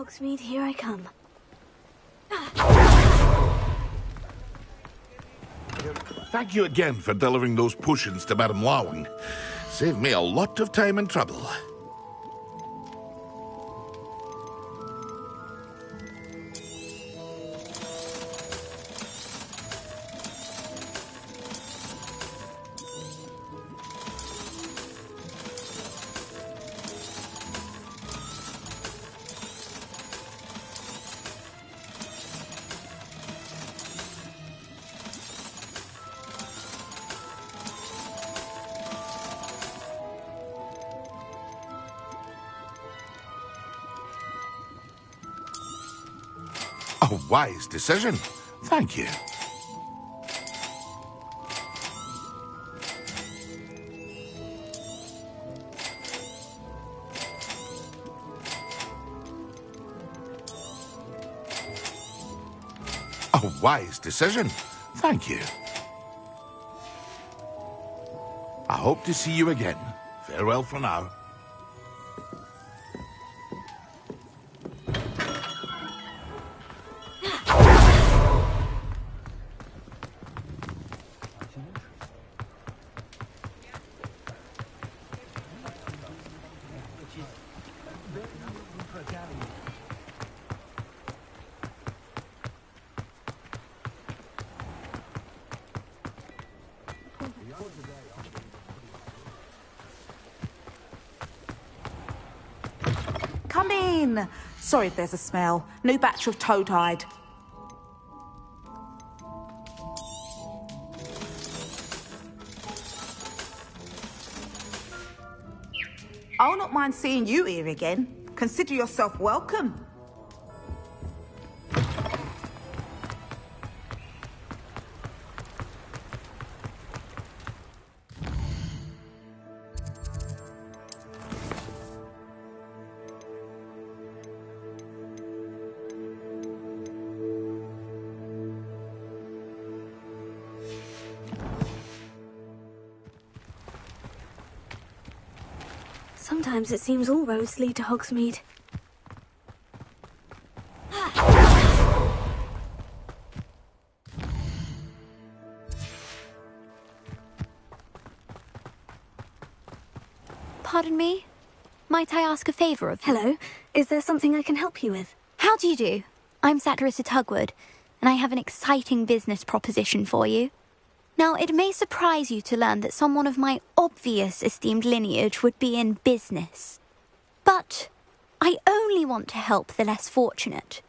Hogsmeade, here I come. Thank you again for delivering those potions to Madame Lawing. Saved me a lot of time and trouble. A wise decision. Thank you. A wise decision. Thank you. I hope to see you again. Farewell for now. Come in. Sorry if there's a smell. New batch of Toad-hide. I'll not mind seeing you here again. Consider yourself welcome. Sometimes it seems all roads lead to Hogsmeade. Pardon me? Might I ask a favour of you? Hello, is there something I can help you with? How do you do? I'm Satirissa Tugwood, and I have an exciting business proposition for you. Now, it may surprise you to learn that someone of my obvious esteemed lineage would be in business. But I only want to help the less fortunate.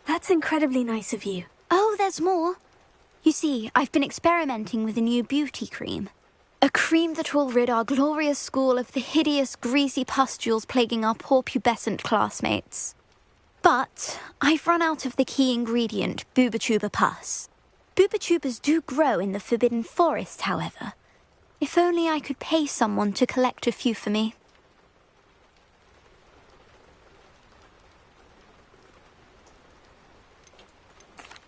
That's incredibly nice of you. Oh, there's more. You see, I've been experimenting with a new beauty cream. A cream that will rid our glorious school of the hideous, greasy pustules plaguing our poor pubescent classmates. But I've run out of the key ingredient, Bubatuba pus. Bubachubas do grow in the Forbidden Forest, however. If only I could pay someone to collect a few for me.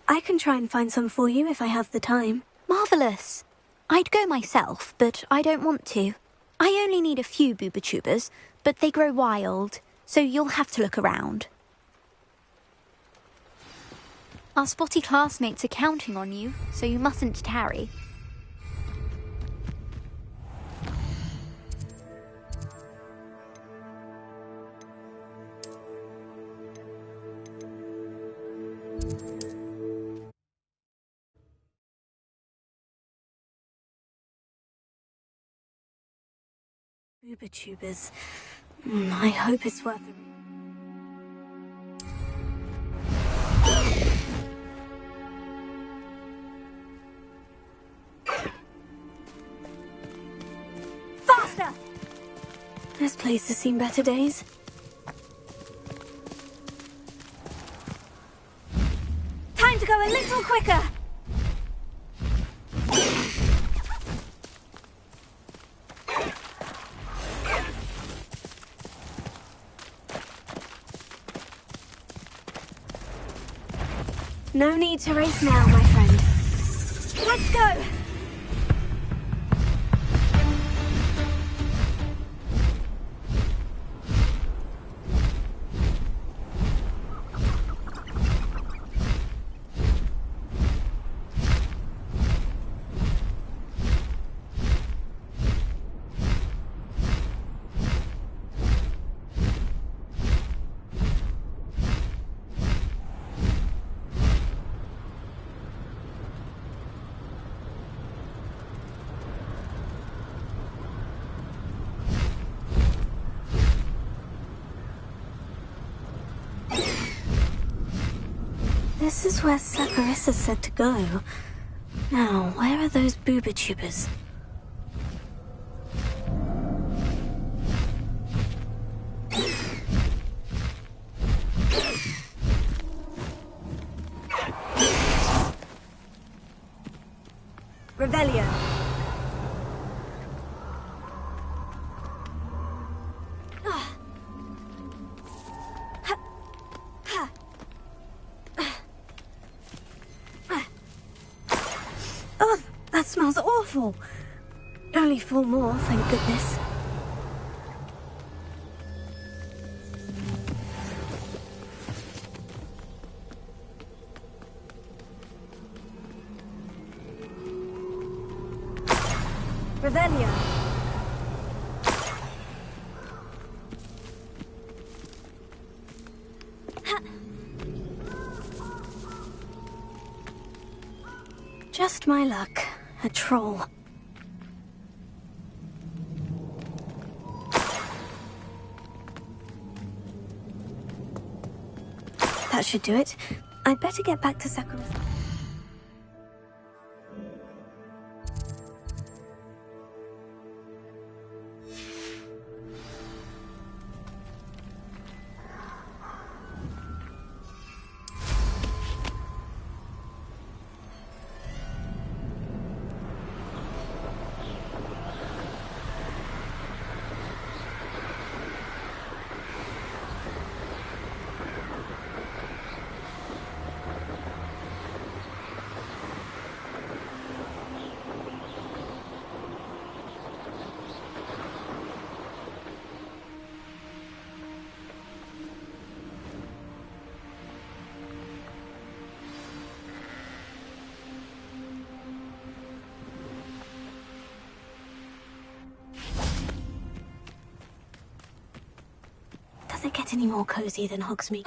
I can try and find some for you if I have the time. Marvellous. I'd go myself, but I don't want to. I only need a few Bubachubas, but they grow wild, so you'll have to look around. Our spotty classmates are counting on you, so you mustn't tarry. Bubachubas. I hope it's worth it. Faster! This place has seen better days. Time to go a little quicker! No need to race now, my friend. Let's go! This is where Saccharissa said to go. Now, where are those booba tubers? Revelio. Oh, that smells awful. Only 4 more, thank goodness. Revelio. Just my luck. A troll. That should do it. I'd better get back to Saccharissa. Does it get any more cozy than Hogsmeade?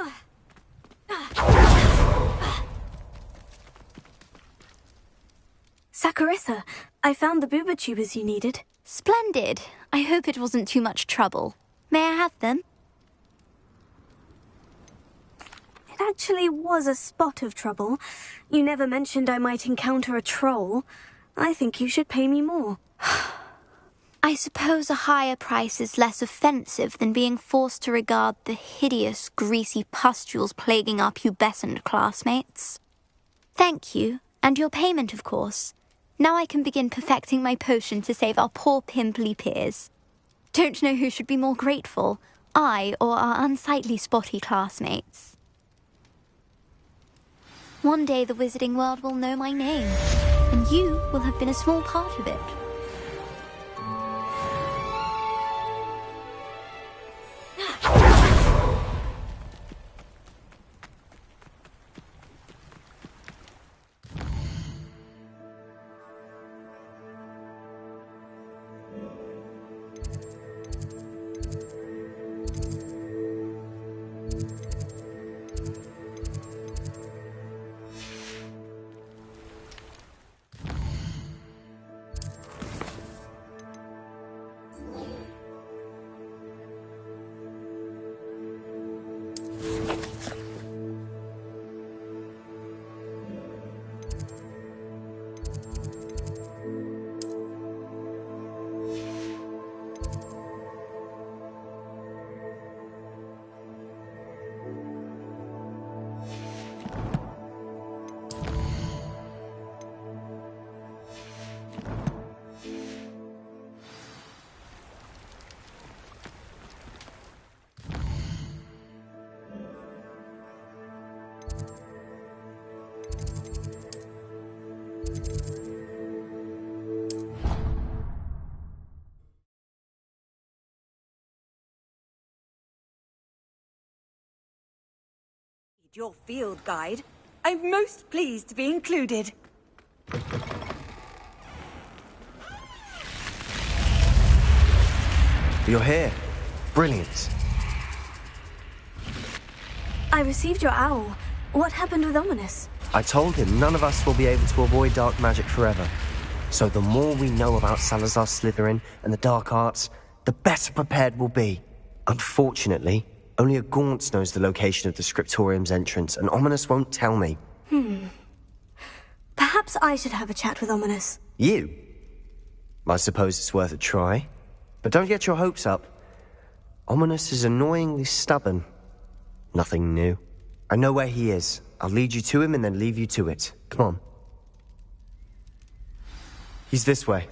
Saccharissa, I found the booba tubers you needed. Splendid. I hope it wasn't too much trouble. May I have them? It actually was a spot of trouble. You never mentioned I might encounter a troll. I think you should pay me more. I suppose a higher price is less offensive than being forced to regard the hideous, greasy pustules plaguing our pubescent classmates. Thank you, and your payment, of course. Now I can begin perfecting my potion to save our poor pimply peers. Don't know who should be more grateful, I or our unsightly spotty classmates. One day the wizarding world will know my name, and you will have been a small part of it. Your field guide. I'm most pleased to be included. You're here. Brilliant. I received your owl. What happened with Ominous? I told him none of us will be able to avoid dark magic forever. So the more we know about Salazar Slytherin and the dark arts, the better prepared we'll be. Unfortunately, only a Gaunt knows the location of the Scriptorium's entrance, and Ominous won't tell me. Perhaps I should have a chat with Ominous. You? I suppose it's worth a try. But don't get your hopes up. Ominous is annoyingly stubborn. Nothing new. I know where he is. I'll lead you to him and then leave you to it. Come on. He's this way.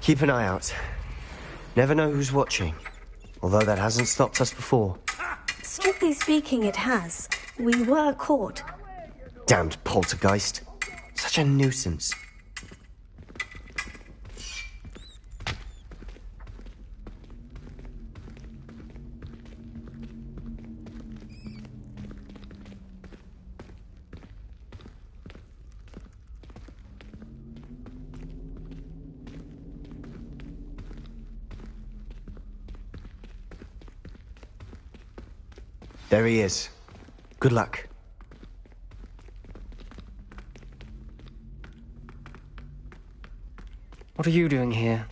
Keep an eye out. Never know who's watching. Although that hasn't stopped us before. Strictly speaking, it has. We were caught. Damned poltergeist. Such a nuisance. There he is. Good luck. What are you doing here?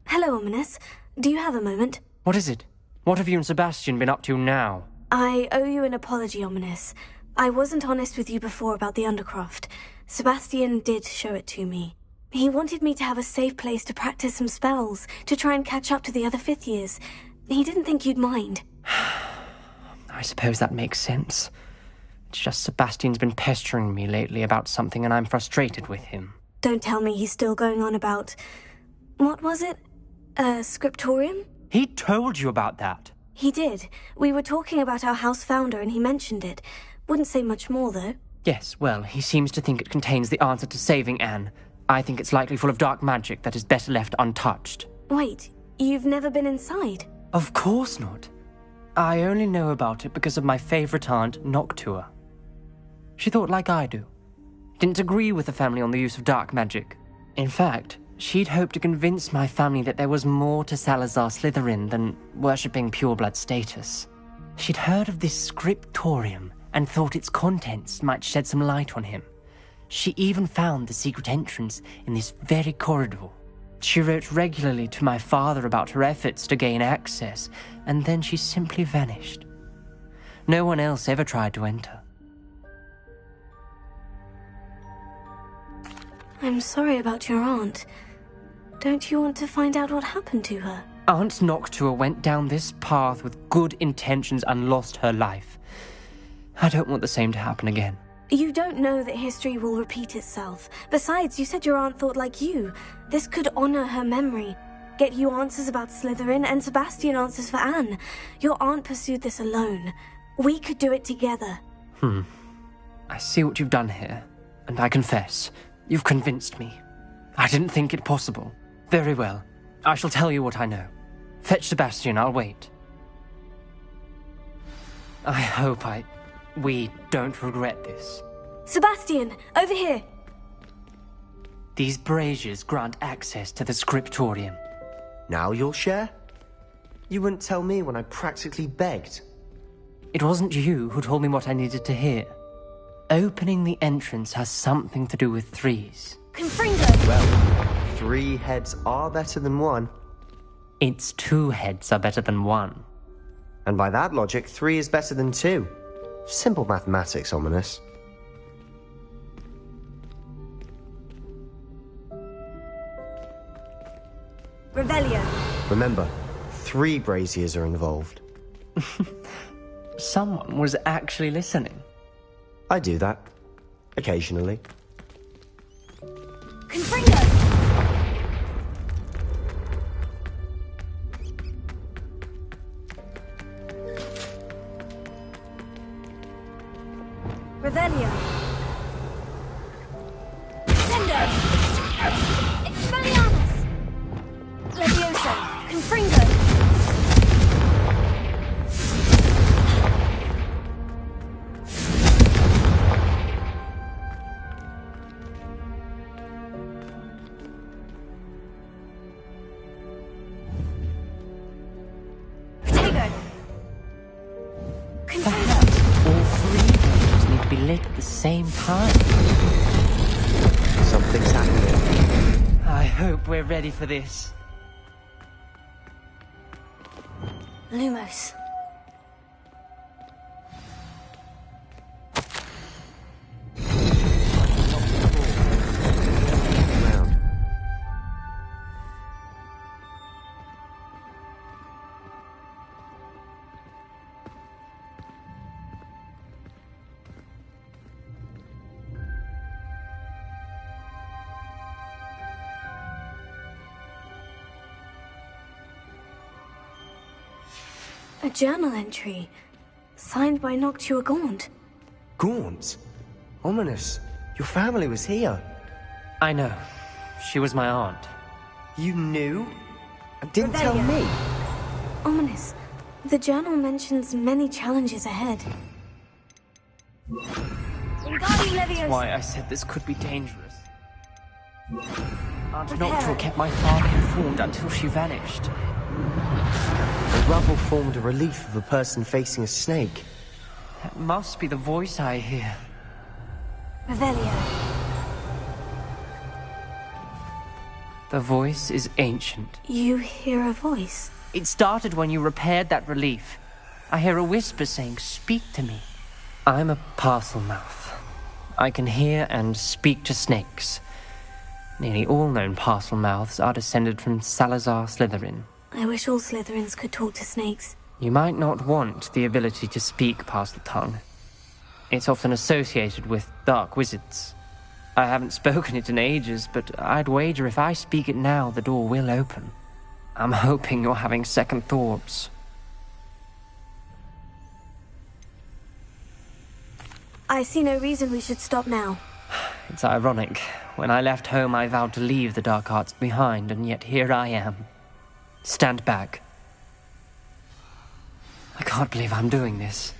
Hello, Ominous. Do you have a moment? What is it? What have you and Sebastian been up to now? I owe you an apology, Ominous. I wasn't honest with you before about the Undercroft. Sebastian did show it to me. He wanted me to have a safe place to practice some spells, to try and catch up to the other fifth years. He didn't think you'd mind. I suppose that makes sense. It's just Sebastian's been pestering me lately about something and I'm frustrated with him. Don't tell me he's still going on about... What was it? Scriptorium? He told you about that. He did. We were talking about our house founder and he mentioned it. Wouldn't say much more, though. Yes, well, he seems to think it contains the answer to saving Anne. I think it's likely full of dark magic that is better left untouched. Wait, you've never been inside? Of course not. I only know about it because of my favorite aunt, Noctua. She thought like I do. Didn't agree with the family on the use of dark magic. In fact, she'd hoped to convince my family that there was more to Salazar Slytherin than worshipping pureblood status. She'd heard of this scriptorium and thought its contents might shed some light on him. She even found the secret entrance in this very corridor. She wrote regularly to my father about her efforts to gain access, and then she simply vanished. No one else ever tried to enter. I'm sorry about your aunt. Don't you want to find out what happened to her? Aunt Noctua went down this path with good intentions and lost her life. I don't want the same to happen again. You don't know that history will repeat itself. Besides, you said your aunt thought like you. This could honor her memory. Get you answers about Slytherin and Sebastian answers for Anne. Your aunt pursued this alone. We could do it together. I see what you've done here, and I confess, you've convinced me. I didn't think it possible. Very well. I shall tell you what I know. Fetch Sebastian, I'll wait. I hope we don't regret this. Sebastian, over here! These braziers grant access to the scriptorium. Now you'll share? You wouldn't tell me when I practically begged. It wasn't you who told me what I needed to hear. Opening the entrance has something to do with threes. Confringo! Well, 3 heads are better than 1. Its 2 heads are better than 1. And by that logic, 3 is better than 2. Simple mathematics, Ominis. Revelio. Remember, 3 braziers are involved. Someone was actually listening. I do that. Occasionally. Confringo! Revelio. Sendo! Expelliarmus! Levioso! Confringo! Protego! Confringo! All 3 braziers need to be lit at the same time. Something's happening. I hope we're ready for this. Lumos. Round. A journal entry. Signed by Noctua Gaunt. Gaunt? Ominis, your family was here. I know. She was my aunt. You knew? And didn't tell me? Ominous. The journal mentions many challenges ahead. Wingardium Leviosa. Why I said this could be dangerous. Aunt Prepare. Noctua kept my father informed until she vanished. The rubble formed a relief of a person facing a snake. That must be the voice I hear. Revelio. The voice is ancient. You hear a voice. It started when you repaired that relief. I hear a whisper saying, "Speak to me." I'm a Parselmouth. I can hear and speak to snakes. Nearly all known Parselmouths are descended from Salazar Slytherin. I wish all Slytherins could talk to snakes. You might not want the ability to speak Parseltongue. It's often associated with dark wizards. I haven't spoken it in ages, but I'd wager if I speak it now, the door will open. I'm hoping you're having second thoughts. I see no reason we should stop now. It's ironic. When I left home, I vowed to leave the dark arts behind, and yet here I am. Stand back. I can't believe I'm doing this.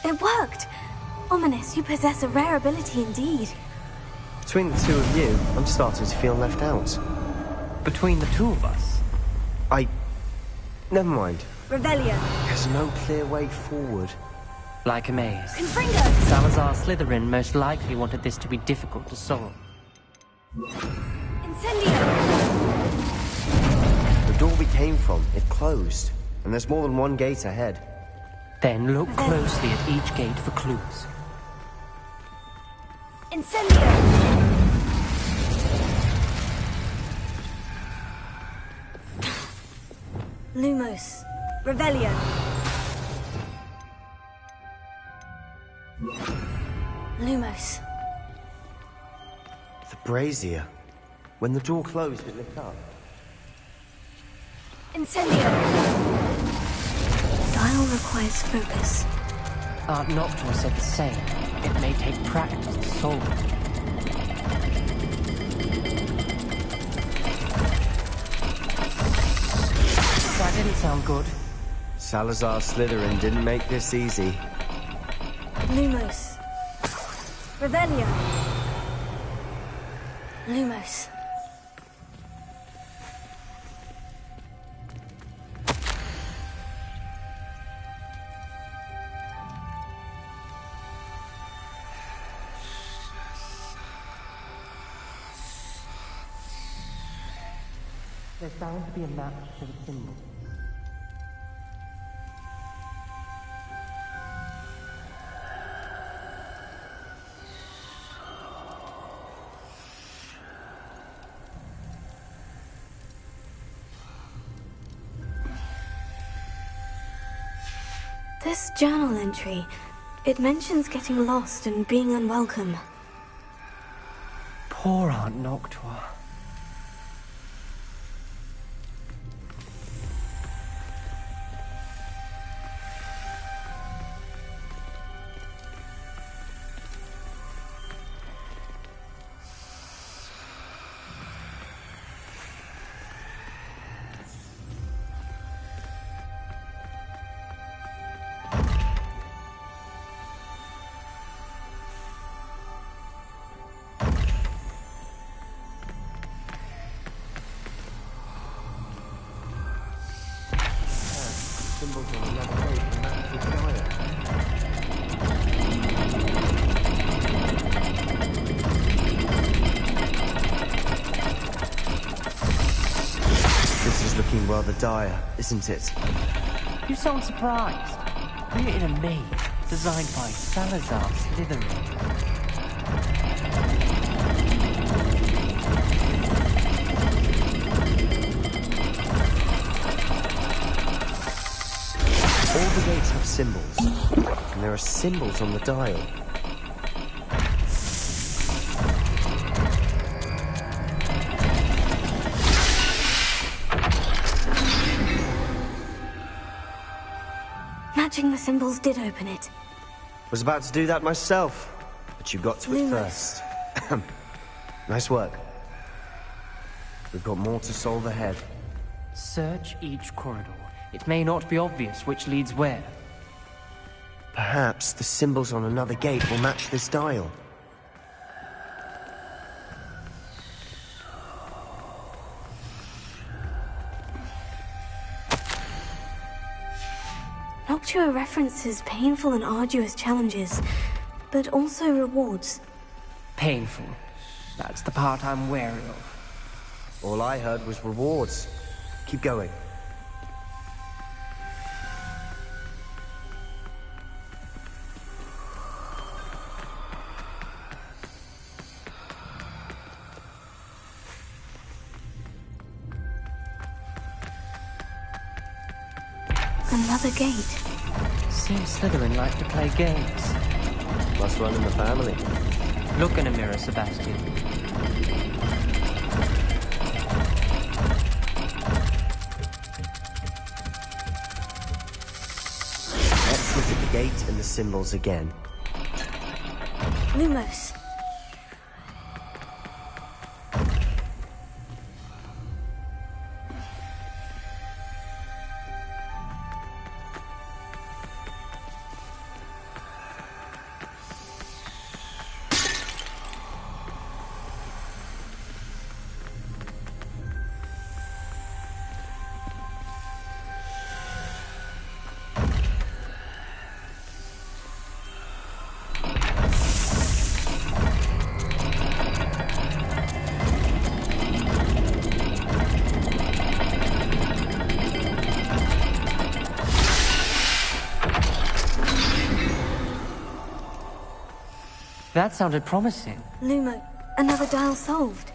It worked! Ominous, you possess a rare ability indeed. Between the two of you, I'm starting to feel left out. Between the two of us? Never mind. Revelio. There's no clear way forward. Like a maze. Confringo. Salazar Slytherin most likely wanted this to be difficult to solve. Incendio. The door we came from, it closed. And there's more than one gate ahead. Then look closely at each gate for clues. Incendio. Lumos. Revelio. Lumos. The brazier. When the door closed, it lit up. Incendio. Dial requires focus. Aunt Noctua said the same. It may take practice to solve it. That didn't sound good. Salazar Slytherin didn't make this easy. Lumos. Revelio. Lumos. There's bound to be a match to the symbol. This journal entry, it mentions getting lost and being unwelcome. Poor Aunt Noctua. Symbols on another page and that's the dial. This is looking rather dire, isn't it? You sound surprised. We're in a maze designed by Salazar Slytherin. All the gates have symbols, and there are symbols on the dial. Matching the symbols did open it. Was about to do that myself, but you got to it Lumos. first. Nice work. We've got more to solve ahead. Search each corridor. It may not be obvious which leads where. Perhaps the symbols on another gate will match this dial. Noctua references painful and arduous challenges, but also rewards. Painful. That's the part I'm wary of. All I heard was rewards. Keep going. Another gate. Seems Slytherin like to play games. Must run in the family. Look in a mirror, Sebastian. symbols again. Lumos. That sounded promising. Lumo, another dial solved.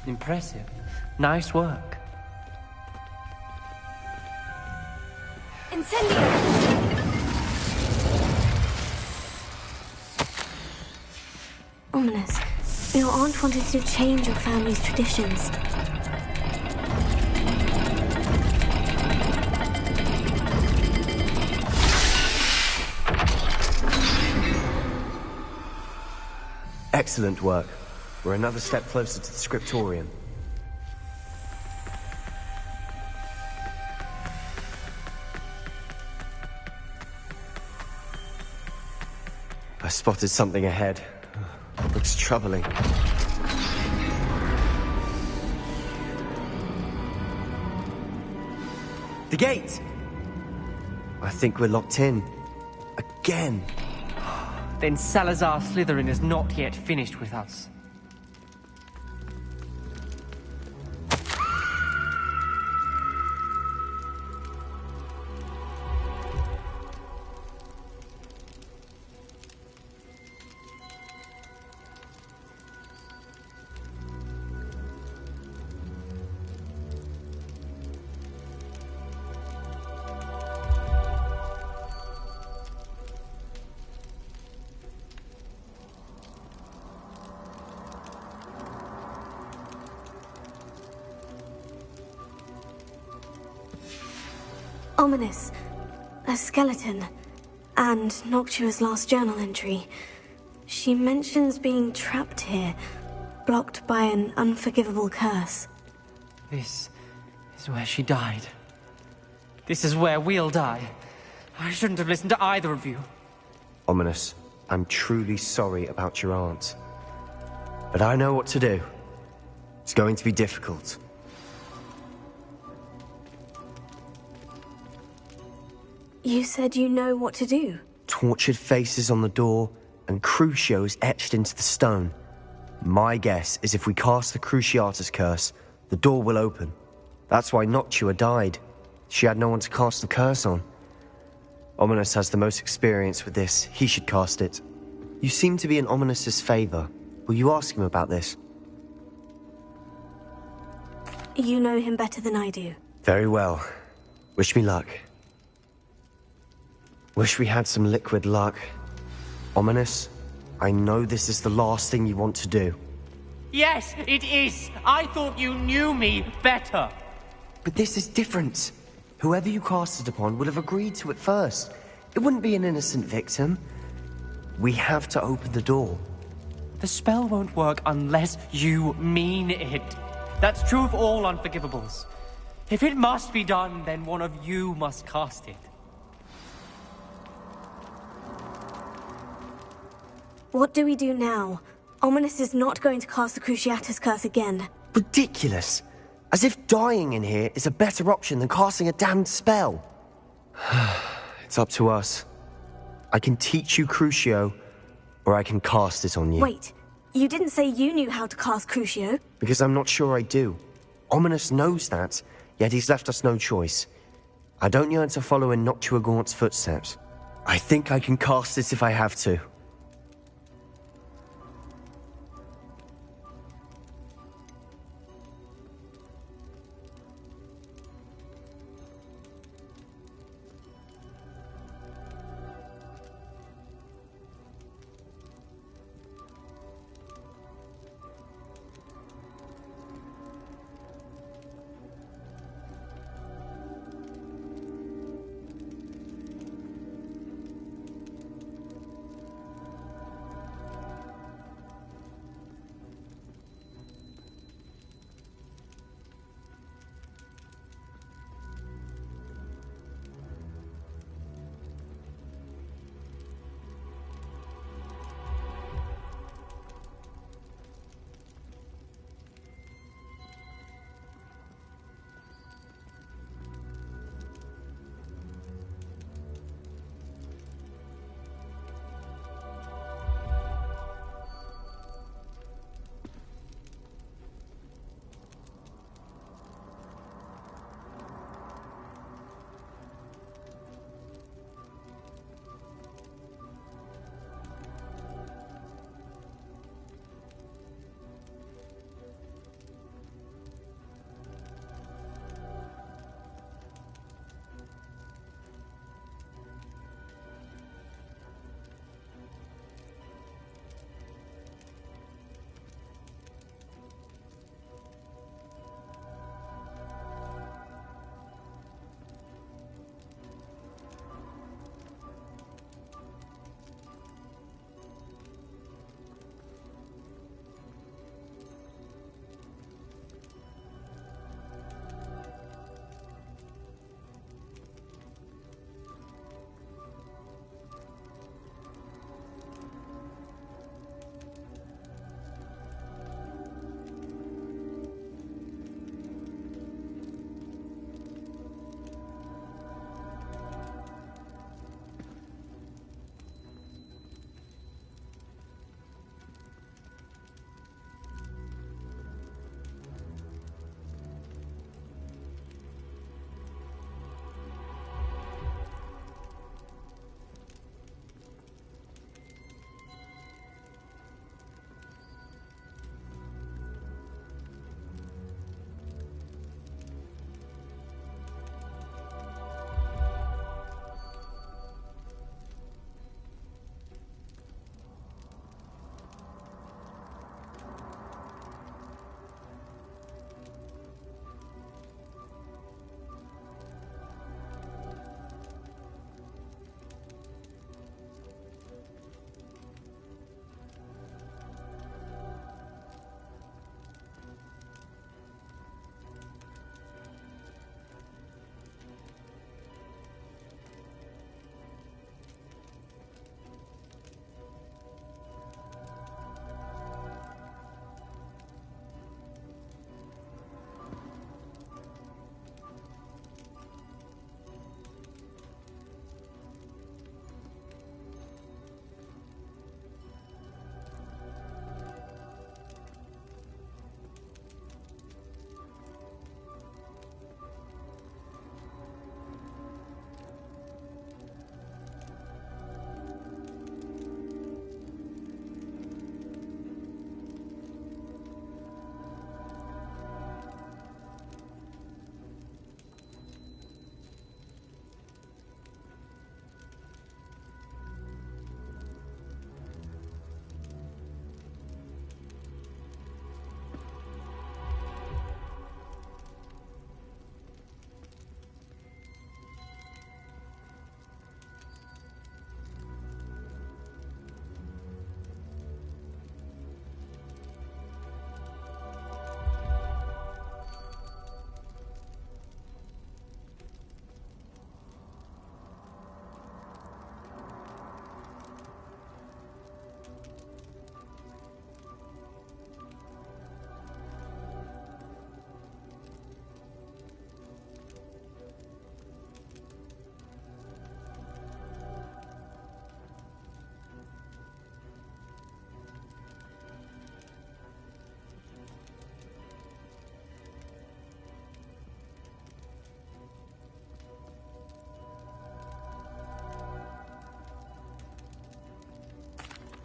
Impressive. Nice work. Incendio! Ominous. Your aunt wanted to change your family's traditions. Excellent work. We're another step closer to the scriptorium. I spotted something ahead. Looks troubling. The gate! I think we're locked in. Again. Then Salazar Slytherin is not yet finished with us. Ominous. A skeleton. And Noctua's last journal entry. She mentions being trapped here, blocked by an unforgivable curse. This is where she died. This is where we'll die. I shouldn't have listened to either of you. Ominous, I'm truly sorry about your aunt. But I know what to do. It's going to be difficult. You said you know what to do. Tortured faces on the door, and Crucios etched into the stone. My guess is if we cast the Cruciatus curse, the door will open. That's why Noctua died. She had no one to cast the curse on. Ominous has the most experience with this. He should cast it. You seem to be in Ominous's favor. Will you ask him about this? You know him better than I do. Very well. Wish me luck. Wish we had some liquid luck. Ominous, I know this is the last thing you want to do. Yes, it is. I thought you knew me better. But this is different. Whoever you cast it upon would have agreed to it first. It wouldn't be an innocent victim. We have to open the door. The spell won't work unless you mean it. That's true of all unforgivables. If it must be done, then one of you must cast it. What do we do now? Ominous is not going to cast the Cruciatus curse again. Ridiculous. As if dying in here is a better option than casting a damned spell. It's up to us. I can teach you Crucio, or I can cast it on you. Wait, you didn't say you knew how to cast Crucio? Because I'm not sure I do. Ominous knows that, yet he's left us no choice. I don't yearn to follow in Noctua Gaunt's footsteps. I think I can cast it if I have to.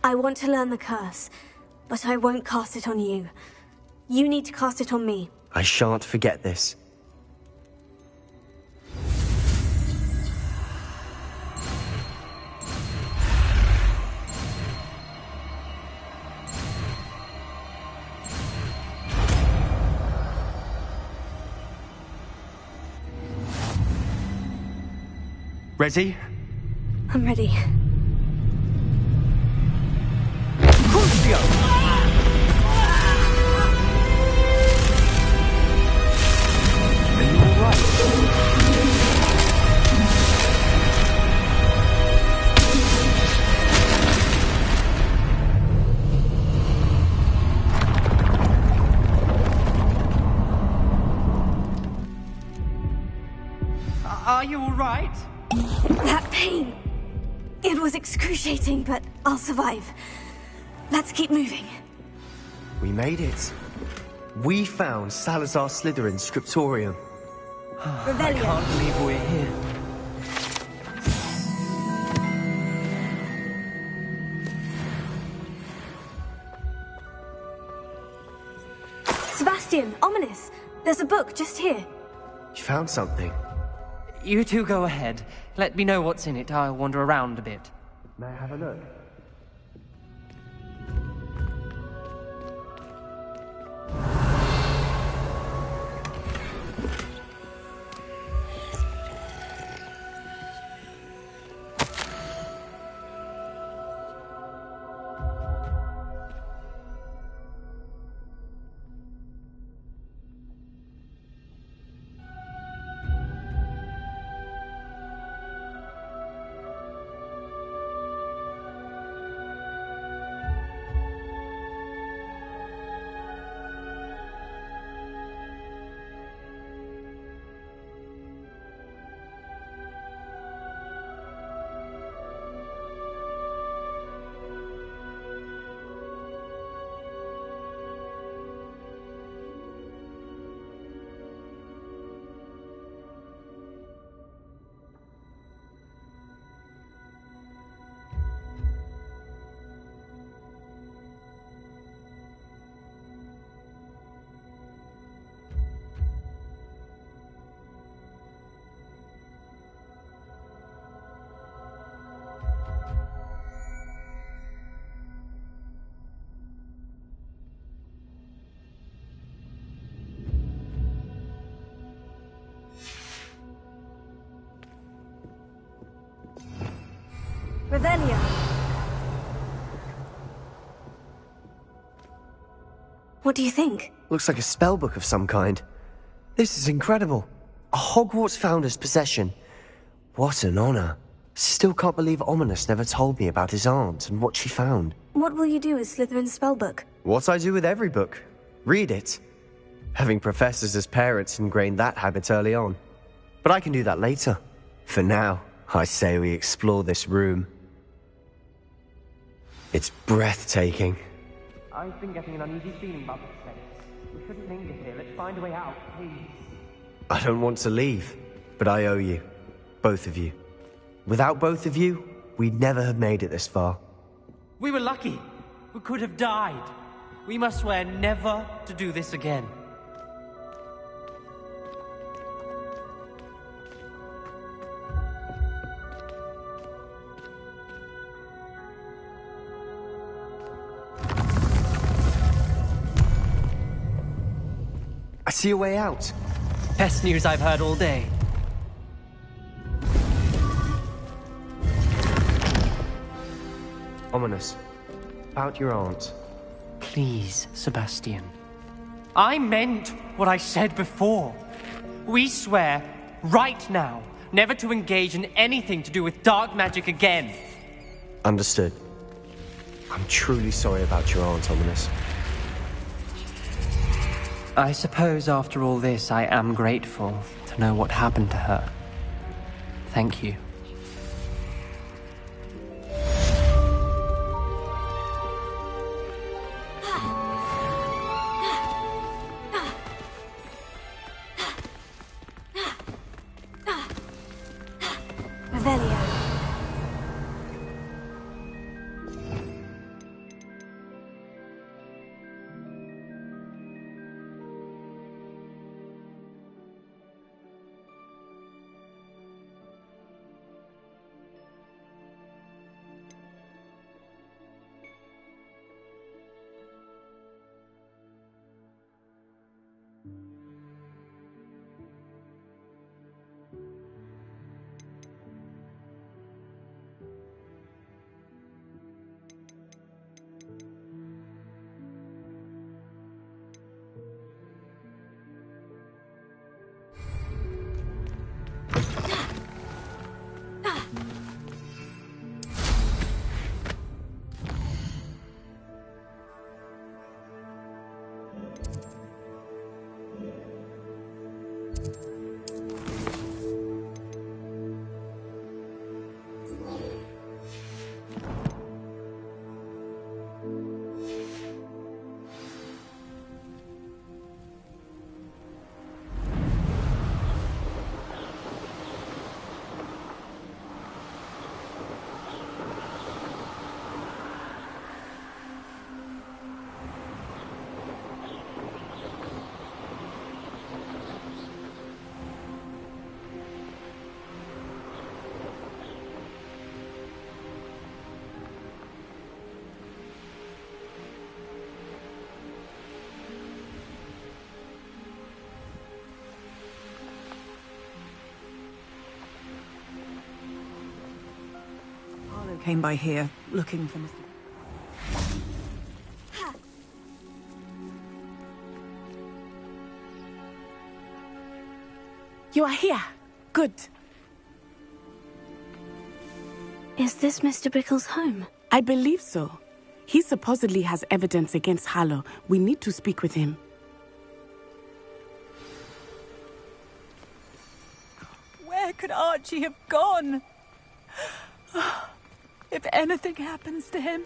I want to learn the curse, but I won't cast it on you. You need to cast it on me. I shan't forget this. Ready? I'm ready. Crucio! Are you alright? Are you alright? That pain! It was excruciating, but I'll survive. Let's keep moving. We made it. We found Salazar Slytherin's scriptorium. I Revelio. can't believe we're here. Sebastian, Ominous, there's a book just here. You found something. You two go ahead. Let me know what's in it. I'll wander around a bit. May I have a look? Revelio. What do you think? Looks like a spellbook of some kind. This is incredible. A Hogwarts founder's possession. What an honor. Still can't believe Ominous never told me about his aunt and what she found. What will you do with Slytherin's spellbook? What I do with every book. Read it. Having professors as parents ingrained that habit early on. But I can do that later. For now, I say we explore this room. It's breathtaking. I've been getting an uneasy feeling about this place. We shouldn't linger here. Let's find a way out, please. I don't want to leave, but I owe you. Both of you. Without both of you, we'd never have made it this far. We were lucky. We could have died. We must swear never to do this again. I see a way out. Best news I've heard all day. Ominous. About your aunt. Please, Sebastian. I meant what I said before. We swear, right now, never to engage in anything to do with dark magic again. Understood. I'm truly sorry about your aunt, Ominous. I suppose after all this, I am grateful to know what happened to her. Thank you. Revelio. Came by here, looking for Mr. You are here. Good. Is this Mr. Bickle's home? I believe so. He supposedly has evidence against Harlow. We need to speak with him. Where could Archie have gone? If anything happens to him...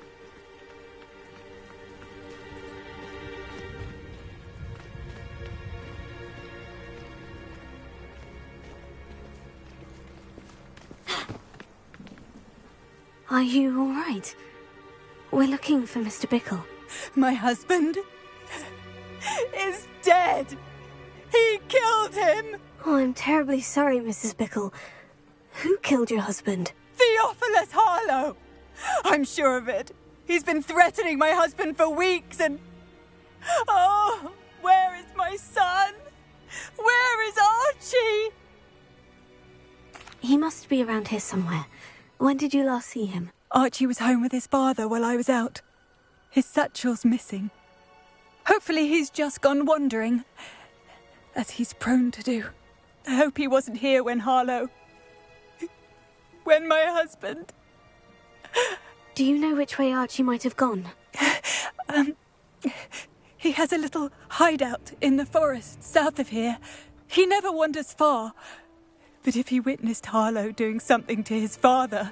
Are you all right? We're looking for Mr. Bickle. My husband is dead. He killed him. Oh, I'm terribly sorry, Mrs. Bickle. Who killed your husband? Theophilus Harlow. I'm sure of it. He's been threatening my husband for weeks and... Oh, where is my son? Where is Archie? He must be around here somewhere. When did you last see him? Archie was home with his father while I was out. His satchel's missing. Hopefully he's just gone wandering, as he's prone to do. I hope he wasn't here when Harlow... when my husband... Do you know which way Archie might have gone? He has a little hideout in the forest south of here. He never wanders far. But if he witnessed Harlow doing something to his father,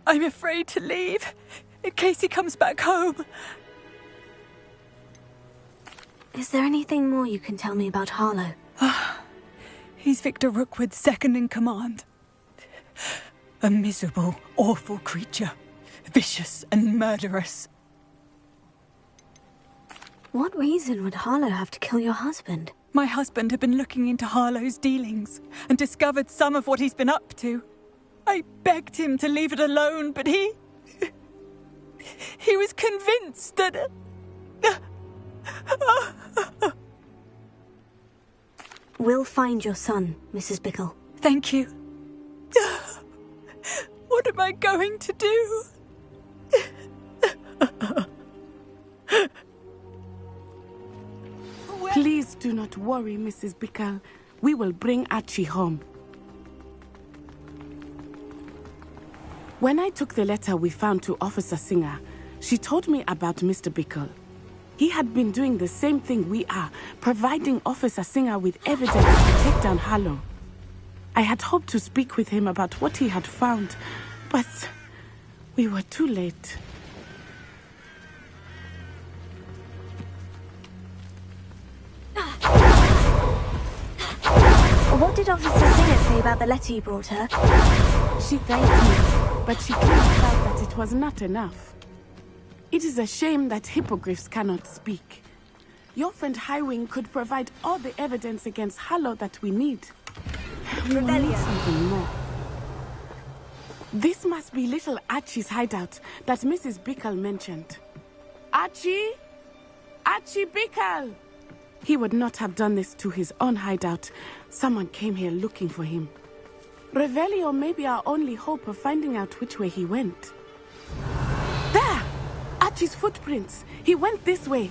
I'm afraid to leave, in case he comes back home. Is there anything more you can tell me about Harlow? He's Victor Rookwood's second in command. A miserable, awful creature. Vicious and murderous. What reason would Harlow have to kill your husband? My husband had been looking into Harlow's dealings and discovered some of what he's been up to. I begged him to leave it alone, but he was convinced that... We'll find your son, Mrs. Bickle. Thank you. What am I going to do? Please do not worry, Mrs. Bickle. We will bring Archie home. When I took the letter we found to Officer Singer, she told me about Mr. Bickle. He had been doing the same thing we are, providing Officer Singer with evidence to take down Harlow. I had hoped to speak with him about what he had found, but we were too late. What did Officer Singer say about the letter you brought her? She thanked me, but she clearly felt that it was not enough. It is a shame that hippogriffs cannot speak. Your friend Highwing could provide all the evidence against Harlow that we need. We will need something more. This must be little Archie's hideout that Mrs. Bickle mentioned. Archie? Archie Bickle! He would not have done this to his own hideout. Someone came here looking for him. Revelio may be our only hope of finding out which way he went. There! Archie's footprints. He went this way.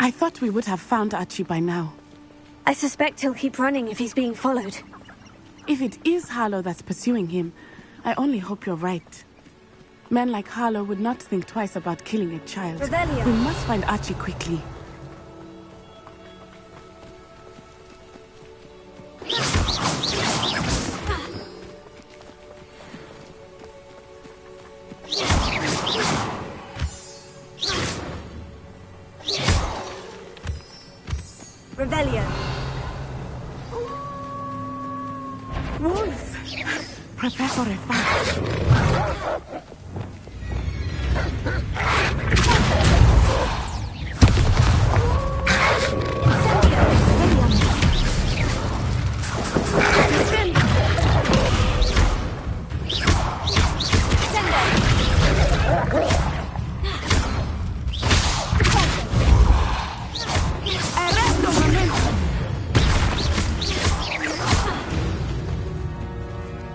I thought we would have found Archie by now. I suspect he'll keep running if he's being followed. If it is Harlow that's pursuing him, I only hope you're right. Men like Harlow would not think twice about killing a child. Revelio. We must find Archie quickly. Revelio. Wolves! Prepare for a fight.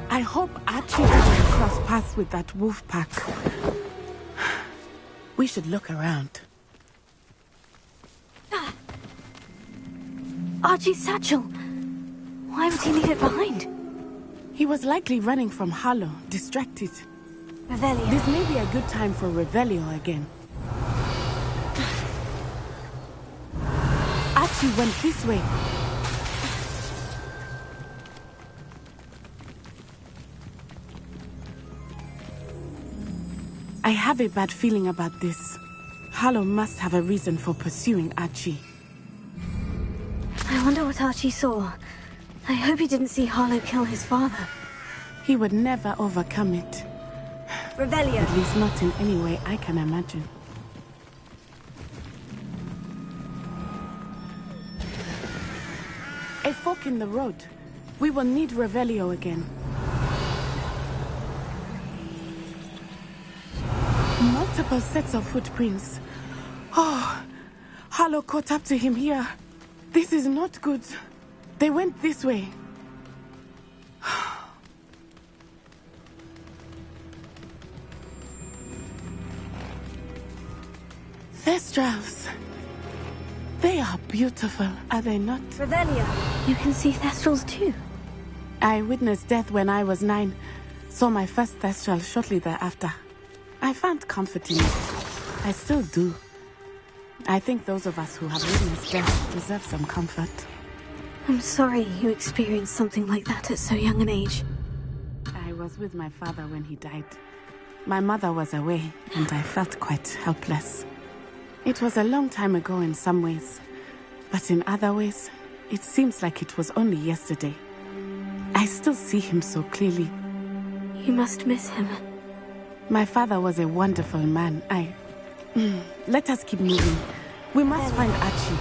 I hope Archie didn't cross paths with that wolf pack. We should look around. Archie's satchel. Why would he leave it behind? He was likely running from Harlow, distracted. Revelio. This may be a good time for Revelio again. Archie went this way. I have a bad feeling about this. Harlow must have a reason for pursuing Archie. I wonder what Archie saw. I hope he didn't see Harlow kill his father. He would never overcome it. Revelio. At least not in any way I can imagine. A fork in the road. We will need Revelio again. Multiple sets of footprints. Oh, Harlow caught up to him here. This is not good. They went this way. Thestrals. They are beautiful, are they not? Revelio. You can see Thestrals too. I witnessed death when I was 9. Saw my first Thestral shortly thereafter. I found comfort in it. I still do. I think those of us who have witnessed death deserve some comfort. I'm sorry you experienced something like that at so young an age. I was with my father when he died. My mother was away, and I felt quite helpless. It was a long time ago in some ways, but in other ways, it seems like it was only yesterday. I still see him so clearly. You must miss him. My father was a wonderful man. Let us keep moving. We must find Archie.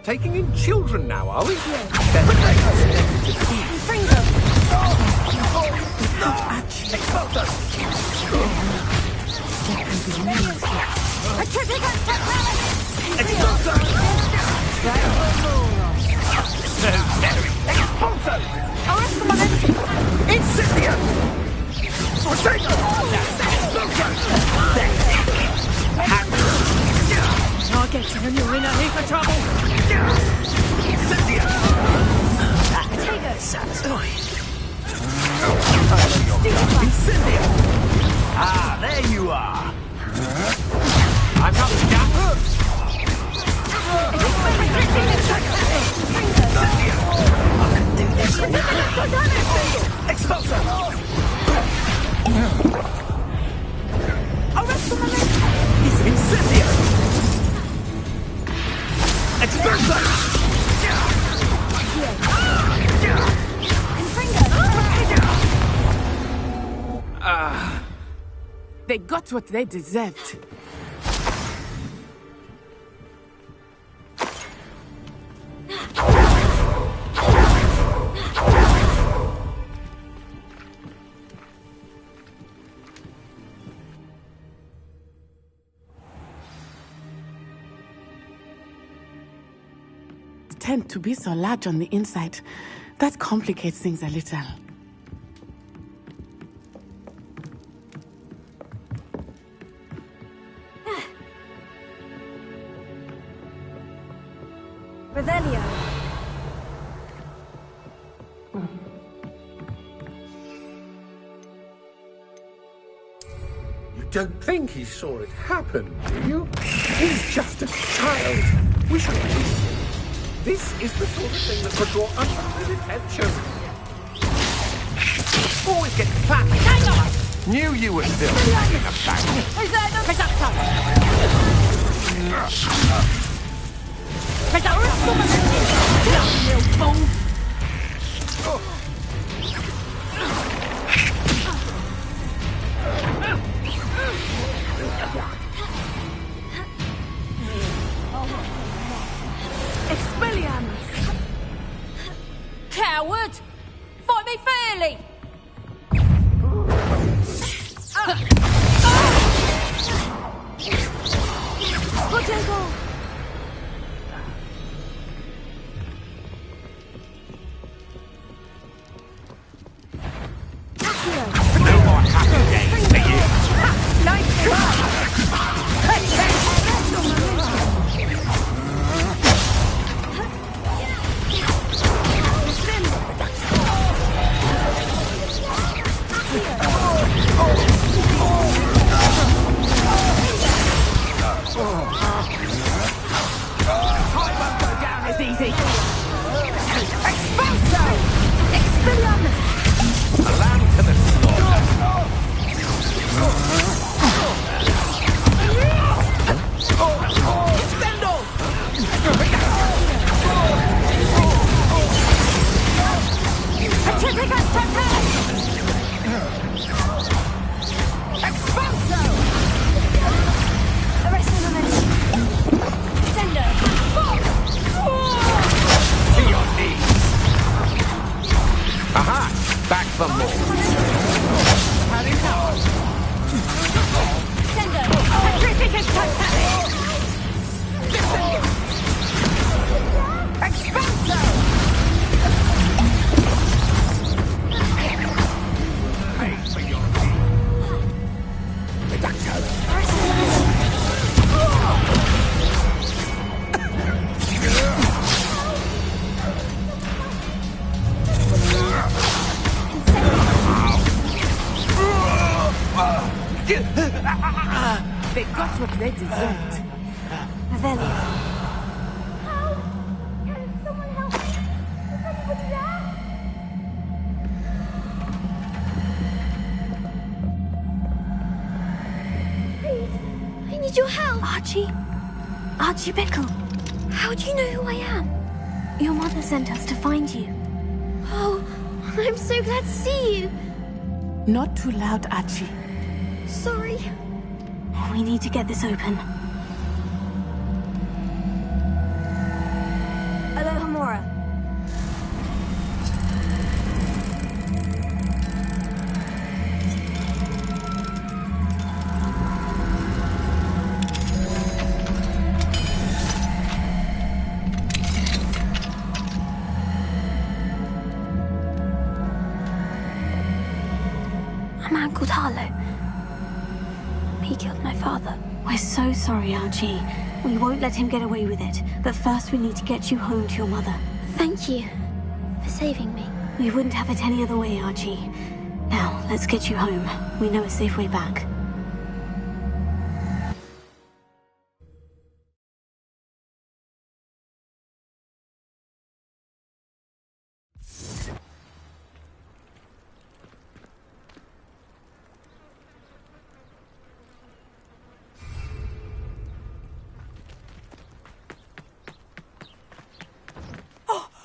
Taking in children now, are we? Then let us get to feed. Expel us! Incendio! Potato! Target, and you're in a heap of trouble! Incendio! Incendio! Ah, there you are! I'm not Gapper! Incendio! I can do this! Expulsor! It's Incendio! Expulsor! They got what they deserved. tend to be so large on the inside. That complicates things a little. Revelio. You don't think he saw it happen, do you? He's just a child. We should teach him. This is the sort of thing that could draw unwanted attention. Always get clapped. Knew you were still hanging about. Expelliarmus! Coward! Fight me fairly! Potato! No more happy days for you. Nice try! Easy. Expulso! Expelliarmus! A lamb to the slaughter. Sendo! Petrificus Totalis! Expulso! Arrest Sendo! To your knees. Aha! Back for more. Sendo! Petrificus Totalis! Expulso! Pay for your deed. Reducto. They got what they deserved. Revelio. I need your help. Archie Bickle. How do you know who I am? Your mother sent us to find you. Oh, I'm so glad to see you. Not too loud, Archie. Sorry. We need to get this open. Alohomora. A man called Harlow. He killed my father. We're so sorry, Archie. We won't let him get away with it. But first we need to get you home to your mother. Thank you for saving me. We wouldn't have it any other way, Archie. Now, let's get you home. We know a safe way back.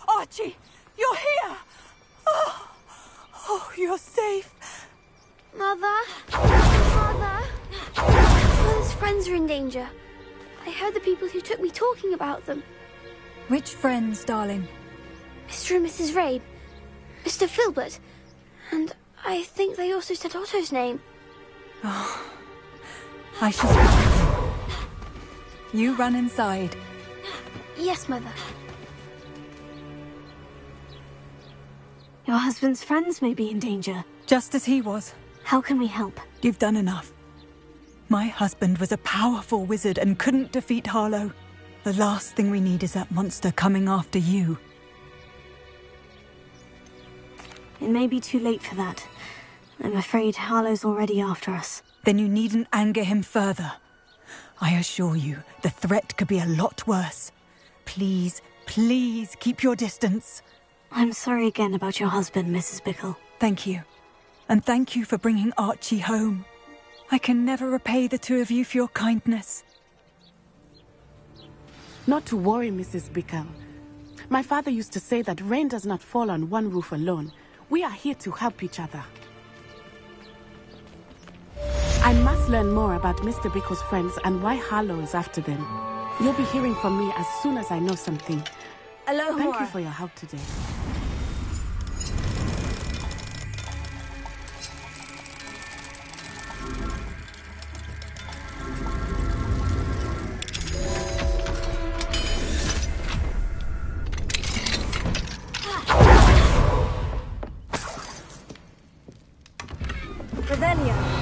Archie, you're here! Oh, you're safe. Mother? Mother? Father's friends are in danger. I heard the people who took me talking about them. Which friends, darling? Mr. and Mrs. Rabe, Mr. Filbert, and I think they also said Otto's name. Oh, I shall speak to them. You run inside. Yes, Mother. Your husband's friends may be in danger. Just as he was. How can we help? You've done enough. My husband was a powerful wizard and couldn't defeat Harlow. The last thing we need is that monster coming after you. It may be too late for that. I'm afraid Harlow's already after us. Then you needn't anger him further. I assure you, the threat could be a lot worse. Please, please keep your distance. I'm sorry again about your husband, Mrs. Bickle. Thank you. And thank you for bringing Archie home. I can never repay the two of you for your kindness. Not to worry, Mrs. Bickle. My father used to say that rain does not fall on one roof alone. We are here to help each other. I must learn more about Mr. Bickle's friends and why Harlow is after them. You'll be hearing from me as soon as I know something. Aloha. Thank you for your help today. Revelio.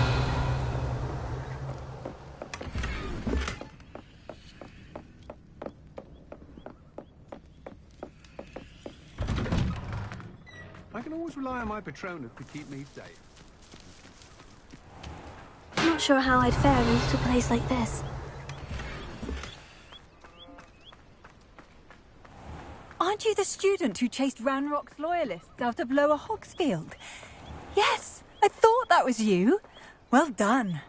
I can always rely on my Patronus to keep me safe. I'm not sure how I'd fare in a little place like this. Aren't you the student who chased Ranrock's loyalists out of Lower Hogsfield? Yes, I thought that was you. Well done.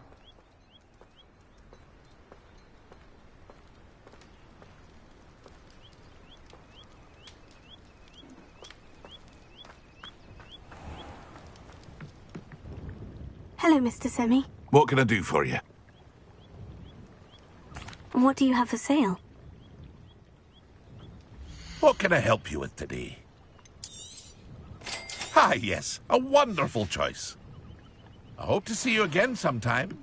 Hello, Mr. Semi. What can I do for you? And what do you have for sale? What can I help you with today? Ah, yes, a wonderful choice. I hope to see you again sometime.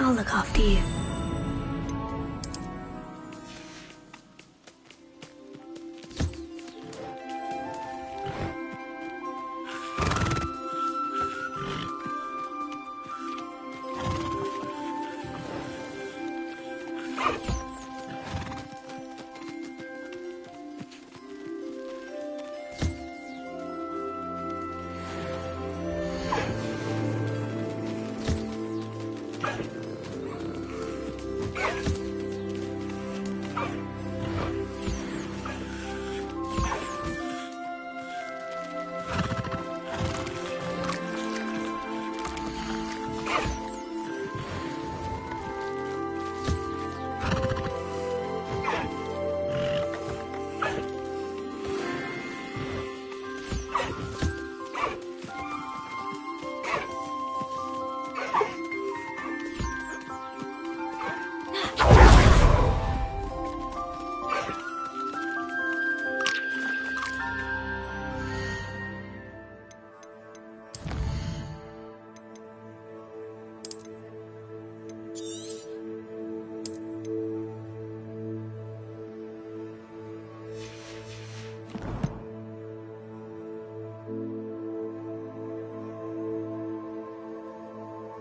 I'll look after you.